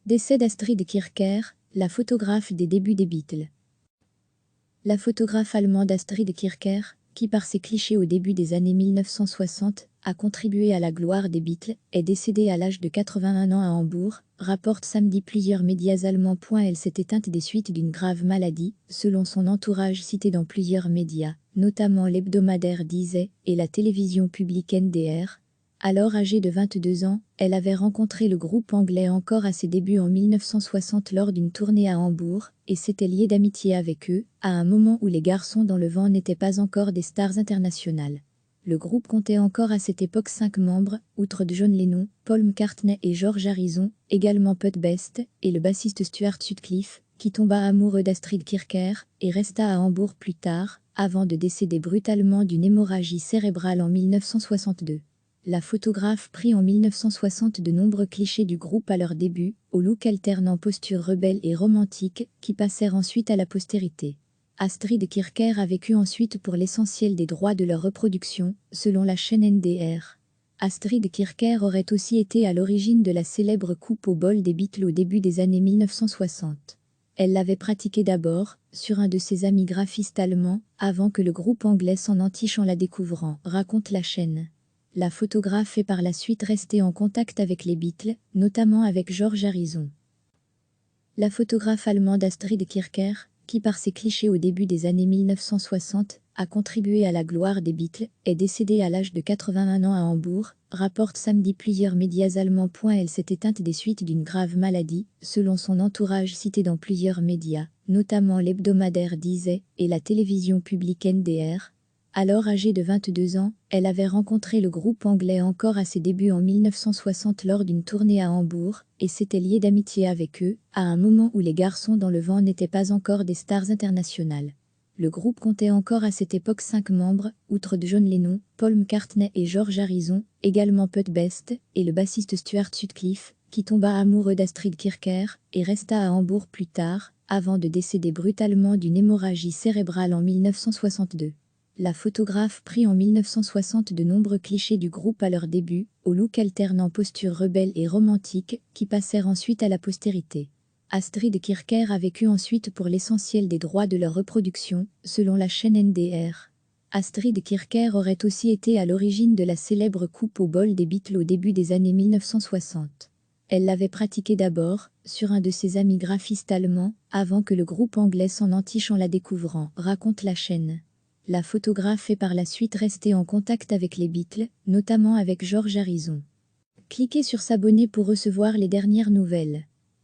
Décès d'Astrid Kircher, la photographe des débuts des Beatles. La photographe allemande Astrid Kircher, qui par ses clichés au début des années 1960, a contribué à la gloire des Beatles, est décédée à l'âge de 81 ans à Hambourg, rapportent samedi plusieurs médias allemands. Elle s'est éteinte des suites d'une grave maladie, selon son entourage cité dans plusieurs médias, notamment l'hebdomadaire Die Zeit et la télévision publique NDR. Alors âgée de 22 ans, elle avait rencontré le groupe anglais encore à ses débuts en 1960 lors d'une tournée à Hambourg, et s'était liée d'amitié avec eux, à un moment où les Garçons dans le vent n'étaient pas encore des stars internationales. Le groupe comptait encore à cette époque 5 membres, outre John Lennon, Paul McCartney et George Harrison, également Pete Best, et le bassiste Stuart Sutcliffe, qui tomba amoureux d'Astrid Kircher, et resta à Hambourg plus tard, avant de décéder brutalement d'une hémorragie cérébrale en 1962. La photographe prit en 1960 de nombreux clichés du groupe à leur début, au look alternant posture rebelle et romantique, qui passèrent ensuite à la postérité. Astrid Kircher a vécu ensuite pour l'essentiel des droits de leur reproduction, selon la chaîne NDR. Astrid Kircher aurait aussi été à l'origine de la célèbre coupe au bol des Beatles au début des années 1960. Elle l'avait pratiquée d'abord, sur un de ses amis graphistes allemands, avant que le groupe anglais s'en entiche en la découvrant, raconte la chaîne. La photographe est par la suite restée en contact avec les Beatles, notamment avec George Harrison. La photographe allemande Astrid Kircher, qui par ses clichés au début des années 1960, a contribué à la gloire des Beatles, est décédée à l'âge de 81 ans à Hambourg, rapportent samedi plusieurs médias allemands. Elle s'est éteinte des suites d'une grave maladie, selon son entourage cité dans plusieurs médias, notamment l'hebdomadaire Die Zeit et la télévision publique NDR. Alors âgée de 22 ans, elle avait rencontré le groupe anglais encore à ses débuts en 1960 lors d'une tournée à Hambourg, et s'était liée d'amitié avec eux, à un moment où les Garçons dans le vent n'étaient pas encore des stars internationales. Le groupe comptait encore à cette époque 5 membres, outre John Lennon, Paul McCartney et George Harrison, également Pete Best, et le bassiste Stuart Sutcliffe, qui tomba amoureux d'Astrid Kircher, et resta à Hambourg plus tard, avant de décéder brutalement d'une hémorragie cérébrale en 1962. La photographe prit en 1960 de nombreux clichés du groupe à leur début, au look alternant posture rebelle et romantique, qui passèrent ensuite à la postérité. Astrid Kircher a vécu ensuite pour l'essentiel des droits de leur reproduction, selon la chaîne NDR. Astrid Kircher aurait aussi été à l'origine de la célèbre coupe au bol des Beatles au début des années 1960. Elle l'avait pratiquée d'abord, sur un de ses amis graphistes allemands, avant que le groupe anglais s'en entiche en la découvrant, raconte la chaîne. La photographe est par la suite restée en contact avec les Beatles, notamment avec George Harrison. Cliquez sur s'abonner pour recevoir les dernières nouvelles.